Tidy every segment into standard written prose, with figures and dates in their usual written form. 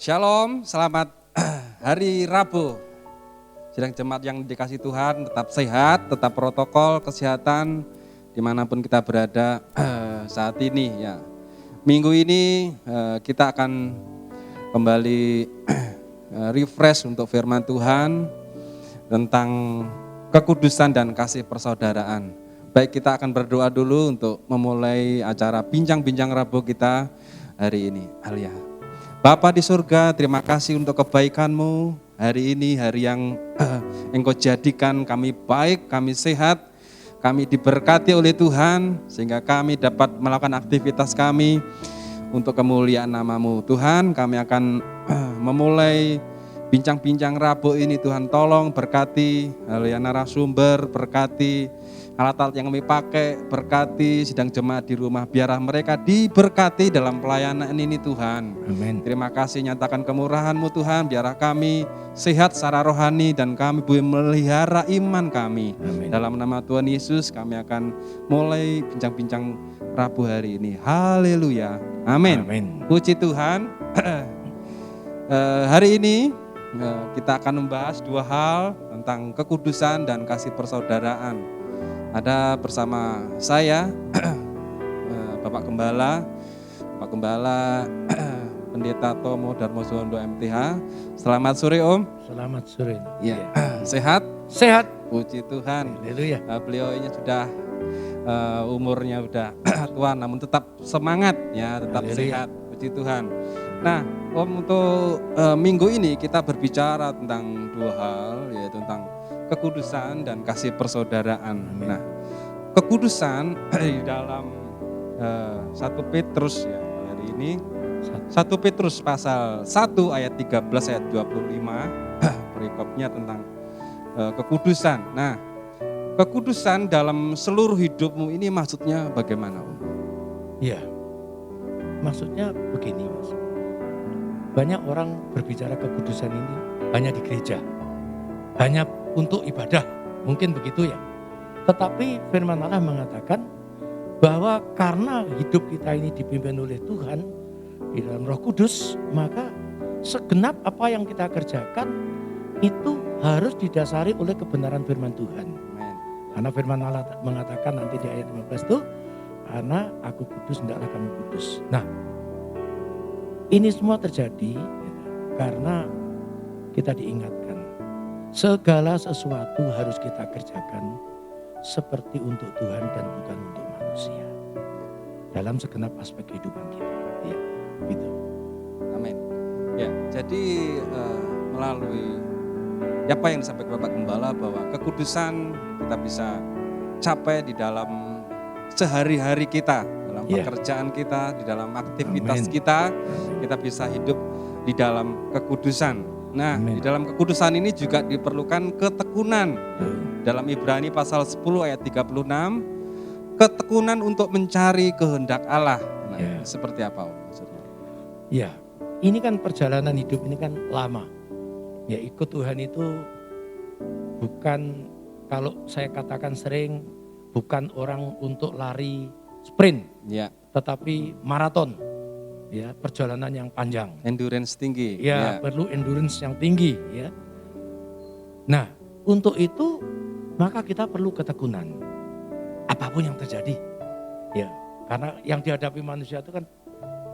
Shalom, selamat hari Rabu. Sidang jemaat yang dikasih Tuhan, tetap sehat, tetap protokol kesehatan dimanapun kita berada saat ini. Ya, minggu ini kita akan kembali refresh untuk firman Tuhan tentang kekudusan dan kasih persaudaraan. Baik, kita akan berdoa dulu untuk memulai acara bincang-bincang Rabu kita hari ini. Alia. Bapa di surga, terima kasih untuk kebaikan-Mu. Hari ini hari yang Engkau jadikan kami baik, kami sehat, kami diberkati oleh Tuhan, sehingga kami dapat melakukan aktivitas kami untuk kemuliaan nama-Mu. Tuhan, kami akan memulai bincang-bincang Rabu ini. Tuhan tolong berkati narasumber, berkati alat-alat yang kami pakai, berkati sidang jemaat di rumah, biarlah mereka diberkati dalam pelayanan ini Tuhan. Amin. Terima kasih, nyatakan kemurahan-Mu Tuhan, biarlah kami sehat secara rohani dan kami boleh melihara iman kami. Amin. Dalam nama Tuhan Yesus kami akan mulai bincang-bincang Rabu hari ini. Haleluya. Amin. Amin. Puji Tuhan. Hari ini kita akan membahas dua hal tentang kekudusan dan kasih persaudaraan. Ada bersama saya Bapak Gembala Pendeta Tomo Darmosuwondo MTH. Selamat sore Om. Selamat sore. Ya. Sehat? Sehat. Puji Tuhan. Haleluya. Beliau ini sudah umurnya sudah tua namun tetap semangat ya, tetap Haleluya. sehat. Puji Tuhan. Nah, Om, untuk minggu ini kita berbicara tentang dua hal, yaitu tentang kekudusan dan kasih persaudaraan. Amin. Nah, kekudusan di dalam 1 Petrus ya hari ini 1 Petrus pasal 1 ayat 13 ayat 25 perikopnya tentang kekudusan. Nah, kekudusan dalam seluruh hidupmu ini maksudnya bagaimana, Om? Ya, maksudnya begini Mas. Banyak orang berbicara kekudusan ini hanya di gereja, hanya untuk ibadah, mungkin begitu ya. Tetapi firman Allah mengatakan bahwa karena hidup kita ini dipimpin oleh Tuhan di dalam Roh Kudus, maka segenap apa yang kita kerjakan itu harus didasari oleh kebenaran firman Tuhan. Amen. Karena firman Allah mengatakan nanti di ayat 15 itu, karena aku kudus, hendaklah kamu kudus. Nah, ini semua terjadi karena kita diingatkan segala sesuatu harus kita kerjakan seperti untuk Tuhan dan bukan untuk manusia. Dalam segenap aspek kehidupan kita. Ya, gitu. Amin. Ya, jadi melalui apa yang disampaikan Bapak Gembala bahwa kekudusan kita bisa capai di dalam sehari-hari kita, dalam pekerjaan kita, di dalam aktivitas kita bisa hidup di dalam kekudusan. Nah, di dalam kekudusan ini juga diperlukan ketekunan. Dalam Ibrani pasal 10 ayat 36, ketekunan untuk mencari kehendak Allah. Nah, seperti apa maksudnya? Ya, ini kan perjalanan hidup ini kan lama. Ya, ikut Tuhan itu bukan, kalau saya katakan sering, bukan orang untuk lari sprint, ya, tetapi maraton. Ya, perjalanan yang panjang. Endurance tinggi. Ya, perlu endurance yang tinggi. Ya. Nah, untuk itu maka kita perlu ketekunan. Apapun yang terjadi. Ya, karena yang dihadapi manusia itu kan,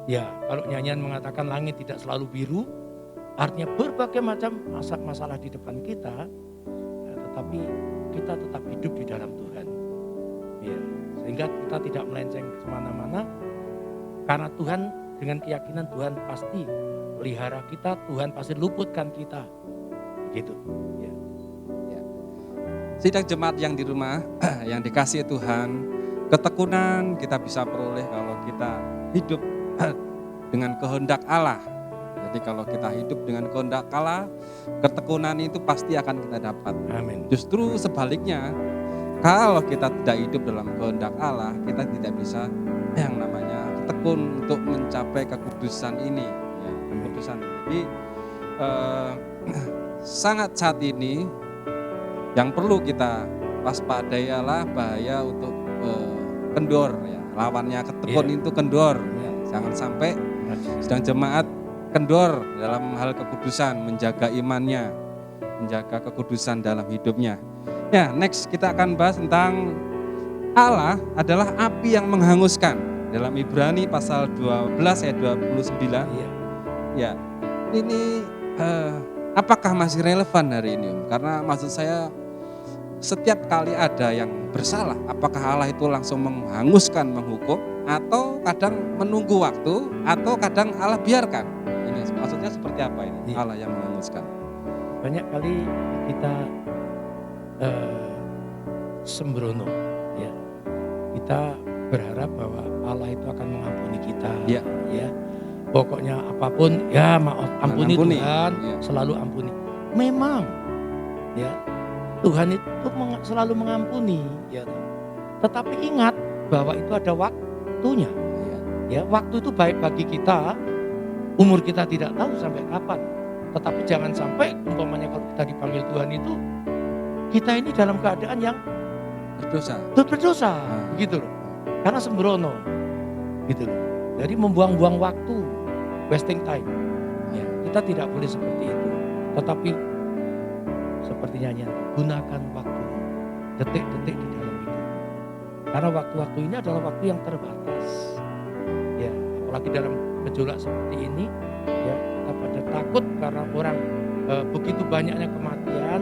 ya kalau nyanyian mengatakan langit tidak selalu biru, artinya berbagai macam masalah di depan kita, ya, tetapi kita tetap hidup di dalam Tuhan. Ya, sehingga kita tidak melenceng kemana-mana, karena Tuhan, dengan keyakinan Tuhan pasti pelihara kita, Tuhan pasti luputkan kita. Gitu. Ya. Ya. Sidang jemaat yang di rumah, yang dikasihi Tuhan, ketekunan kita bisa peroleh kalau kita hidup dengan kehendak Allah. Jadi kalau kita hidup dengan kehendak Allah, ketekunan itu pasti akan kita dapat. Amin. Justru sebaliknya, kalau kita tidak hidup dalam kehendak Allah, kita tidak bisa yang namanya tekun untuk mencapai kekudusan ini, ya, kekudusan. Jadi sangat saat ini yang perlu kita waspadai adalah bahaya untuk kendor, ya. Lawannya ketekun itu kendor. Ya. Jangan sampai sedang jemaat kendor dalam hal kekudusan, menjaga imannya, menjaga kekudusan dalam hidupnya. Ya, next kita akan bahas tentang Allah adalah api yang menghanguskan. Dalam Ibrani pasal 12 ayat 29. Iya. Ya, ini apakah masih relevan hari ini, Om? Karena maksud saya setiap kali ada yang bersalah, apakah Allah itu langsung menghanguskan, menghukum, atau kadang menunggu waktu, atau kadang Allah biarkan? Ini maksudnya seperti apa ini? Iya. Allah yang menghanguskan. Banyak kali kita sembrono, ya. Kita berharap bahwa Allah itu akan mengampuni kita, Ya. ya. Pokoknya apapun, ya maaf, ampuni Mengampuni, Tuhan, ya. selalu ampuni. Memang, ya Tuhan itu selalu mengampuni, ya. Tetapi ingat bahwa itu ada waktunya, Ya. ya. Waktu itu baik bagi kita, umur kita tidak tahu sampai kapan. Tetapi jangan sampai umpamanya kalau kita dipanggil Tuhan itu, kita ini dalam keadaan yang Berdosa. begitu loh. Karena sembrono, gitu loh. Jadi membuang-buang waktu, wasting time. Ya, kita tidak boleh seperti itu. Tetapi seperti nyanyian, gunakan waktu, detik-detik di dalam hidup. Karena waktu-waktu ini adalah waktu yang terbatas. Ya, apalagi dalam gejolak seperti ini, ya kita pada takut karena orang begitu banyaknya kematian.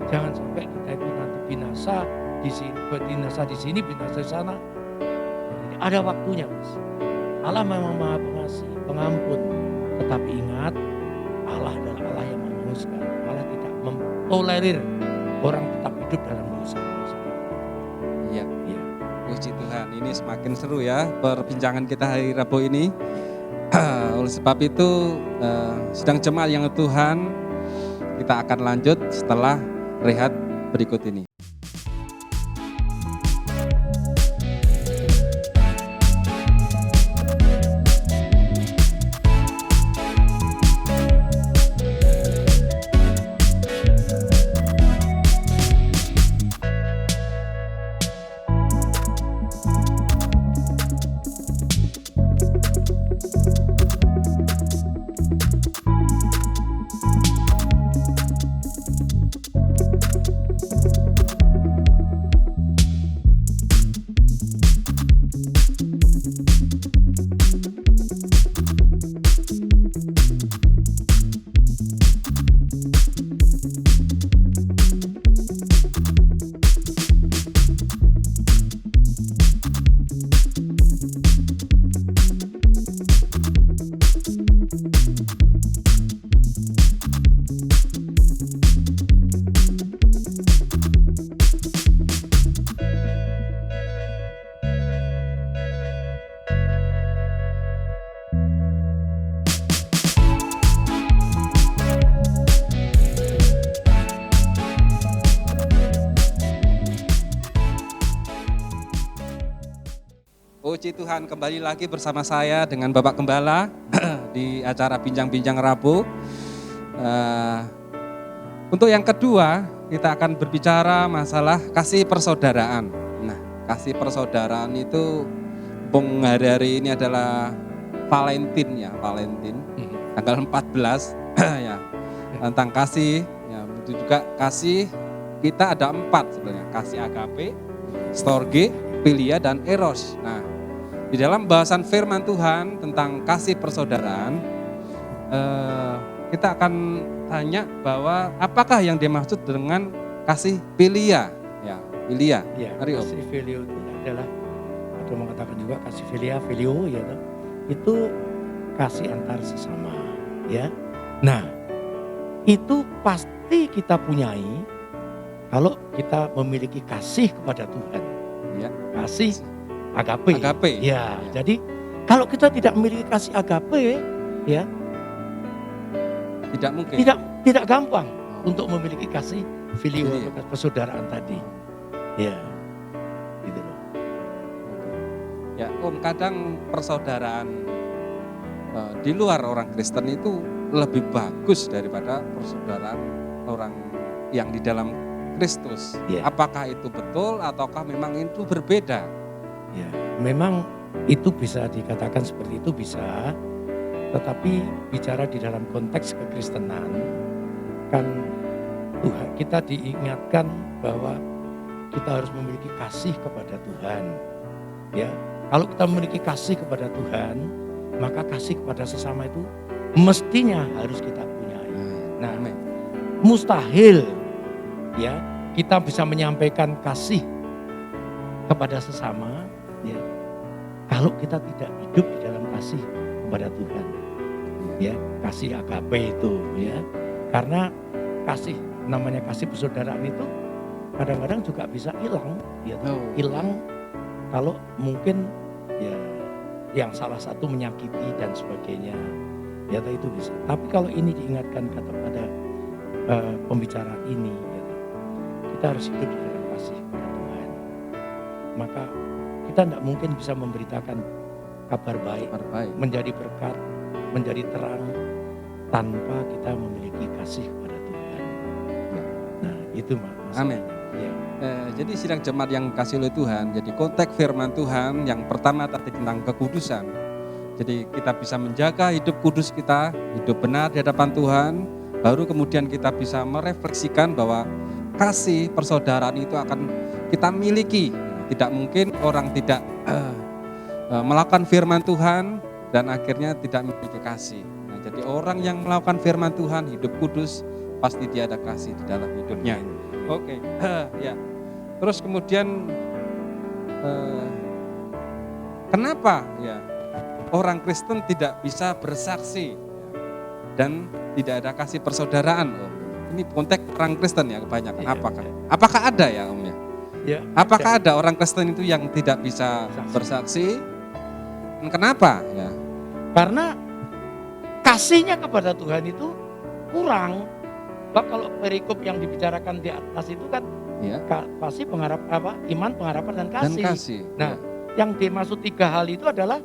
Jangan sampai kita itu nanti binasa di sini, binasa di sini, binasa di sana. Jadi ada waktunya, Mas. Allah memang Maha Pengasih, Pengampun. Tetapi ingat, Allah adalah Allah yang menghanguskan. Allah tidak mentolerir orang tetap hidup dalam dosa. Iya. Ya. Puji Tuhan, ini semakin seru ya perbincangan kita hari Rabu ini. Oleh sebab itu, sidang jemaat yang Tuhan, kita akan lanjut setelah rehat berikut ini. Puji Tuhan, kembali lagi bersama saya dengan Bapak Gembala di acara Bincang-Bincang Rabu. Untuk yang kedua, kita akan berbicara masalah kasih persaudaraan. Nah, kasih persaudaraan itu hari ini adalah Valentine ya, tanggal 14 ya, tentang kasih. Ya, itu juga kasih kita ada 4 sebenarnya, kasih agape, storge, philia, dan eros. Nah, di dalam bahasan firman Tuhan tentang kasih persaudaraan, kita akan tanya bahwa apakah yang dimaksud dengan kasih philia? Ya, philia. Ya, Mari, Om. kasih filio itu adalah, atau mengatakan juga kasih filia, filio, ya, itu kasih antar sesama, ya. Nah, itu pasti kita punyai kalau kita memiliki kasih kepada Tuhan. Ya. Kasih agape. Agape. Ya, jadi kalau kita tidak memiliki kasih agape, ya, Tidak mungkin. tidak gampang untuk memiliki kasih filio, Filio. persaudaraan tadi. Ya, gitu loh. Ya, Om, kadang persaudaraan di luar orang Kristen itu lebih bagus daripada persaudaraan orang yang di dalam Kristus. Ya. Apakah itu betul ataukah memang itu berbeda? Ya, memang itu bisa dikatakan seperti itu bisa. Tetapi bicara di dalam konteks kekristenan, kan Tuhan kita diingatkan bahwa kita harus memiliki kasih kepada Tuhan. Ya, kalau kita memiliki kasih kepada Tuhan, maka kasih kepada sesama itu mestinya harus kita punyai. Nah, mustahil ya kita bisa menyampaikan kasih kepada sesama ya kalau kita tidak hidup di dalam kasih kepada Tuhan. Ya, kasih agape itu ya. Karena kasih namanya kasih persaudaraan itu kadang-kadang juga bisa hilang ya. Hilang kalau mungkin ya yang salah satu menyakiti dan sebagainya. Ya itu bisa. Tapi kalau ini diingatkan pada pembicaraan ini ya, kita harus hidup di dalam kasih kepada Tuhan. Maka kita tidak mungkin bisa memberitakan kabar baik, menjadi berkat, menjadi terang tanpa kita memiliki kasih kepada Tuhan. Ya. Nah itu maksudnya. Amin. Ya. Jadi sidang jemaat yang kasih oleh Tuhan, jadi konteks firman Tuhan yang pertama tadi tentang kekudusan. Jadi kita bisa menjaga hidup kudus kita, hidup benar di hadapan Tuhan, baru kemudian kita bisa merefleksikan bahwa kasih persaudaraan itu akan kita miliki. Tidak mungkin orang tidak melakukan firman Tuhan dan akhirnya tidak memiliki kasih. Nah, jadi orang yang melakukan firman Tuhan, hidup kudus, pasti dia ada kasih di dalam hidupnya. Oke, ya. Terus kemudian kenapa ya orang Kristen tidak bisa bersaksi dan tidak ada kasih persaudaraan? Oh, ini konteks orang Kristen ya kebanyakan. Apakah ada ya Om ya? Ya, apakah ada orang Kristen itu yang tidak bisa bersaksi? Kenapa? Ya. Karena kasihnya kepada Tuhan itu kurang. Bah, kalau perikop yang dibicarakan di atas itu kan ya. Pasti iman, pengharapan dan kasih. Nah, yang dimaksud 3 hal itu adalah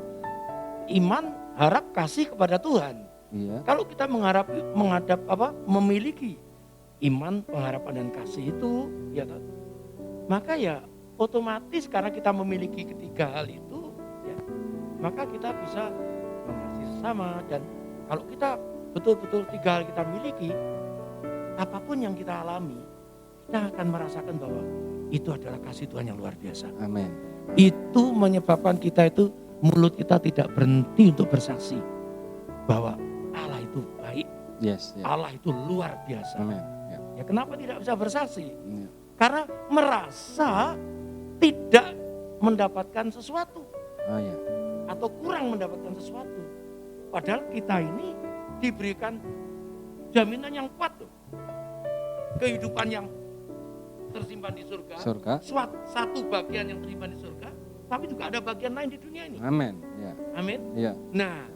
iman, harap, kasih kepada Tuhan. Ya. Kalau kita memiliki iman, pengharapan dan kasih itu, ya, maka ya otomatis karena kita memiliki ketiga hal itu, ya, maka kita bisa mengasihi sesama. Dan kalau kita betul-betul 3 hal kita miliki, apapun yang kita alami, kita akan merasakan bahwa itu adalah kasih Tuhan yang luar biasa. Amin. Itu menyebabkan kita itu, mulut kita tidak berhenti untuk bersaksi bahwa Allah itu baik, Allah itu luar biasa. Amin. Ya, kenapa tidak bisa bersaksi? Karena merasa tidak mendapatkan sesuatu atau kurang mendapatkan sesuatu. Padahal kita ini diberikan jaminan yang kuat tuh. Kehidupan yang tersimpan di surga. Satu bagian yang tersimpan di surga, tapi juga ada bagian lain di dunia ini. Amin. Ya. Amin. Ya. Nah,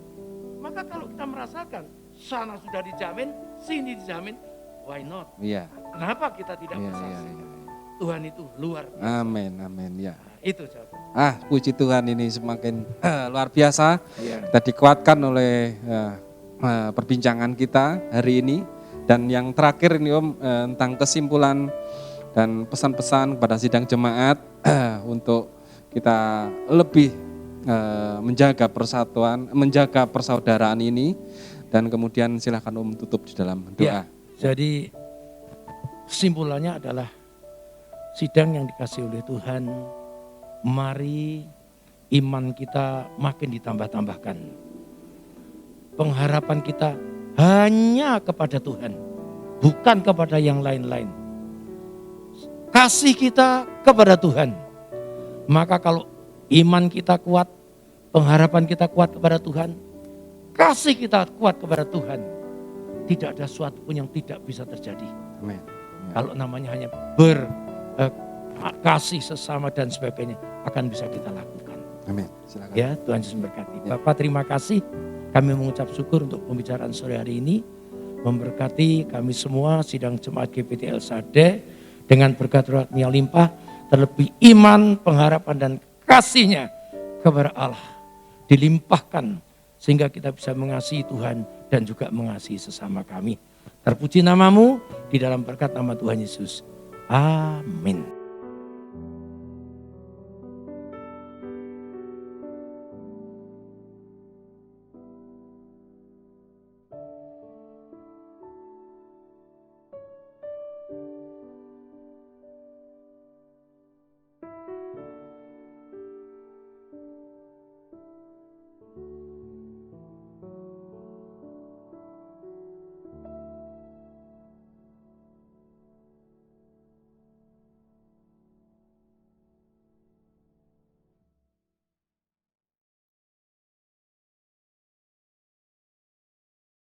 maka kalau kita merasakan sana sudah dijamin, sini dijamin, why not? Ya. Kenapa kita tidak bersaksi? Tuhan itu luar biasa. Amin, amin, ya. Nah, itu jawabannya. Puji Tuhan, ini semakin luar biasa. Ya. Kita dikuatkan oleh perbincangan kita hari ini. Dan yang terakhir ini Om, tentang kesimpulan dan pesan-pesan kepada sidang jemaat untuk kita lebih menjaga persatuan, menjaga persaudaraan ini. Dan kemudian silakan Om tutup di dalam doa. Ya, jadi kesimpulannya adalah sidang yang dikasih oleh Tuhan, mari iman kita makin ditambah-tambahkan. Pengharapan kita hanya kepada Tuhan, bukan kepada yang lain-lain. Kasih kita kepada Tuhan. Maka kalau iman kita kuat, pengharapan kita kuat kepada Tuhan, kasih kita kuat kepada Tuhan, tidak ada sesuatu pun yang tidak bisa terjadi. Amin. Kalau namanya hanya kasih sesama dan sebagainya akan bisa kita lakukan. Amin. Silakan. Ya, Tuhan Yesus memberkati. Bapak terima kasih. Kami mengucap syukur untuk pembicaraan sore hari ini. Memberkati kami semua sidang jemaat GPTL Sade dengan berkat rohani yang limpah, terlebih iman, pengharapan dan kasihnya kepada Allah dilimpahkan sehingga kita bisa mengasihi Tuhan dan juga mengasihi sesama kami. Terpuji namamu di dalam berkat nama Tuhan Yesus. Amin.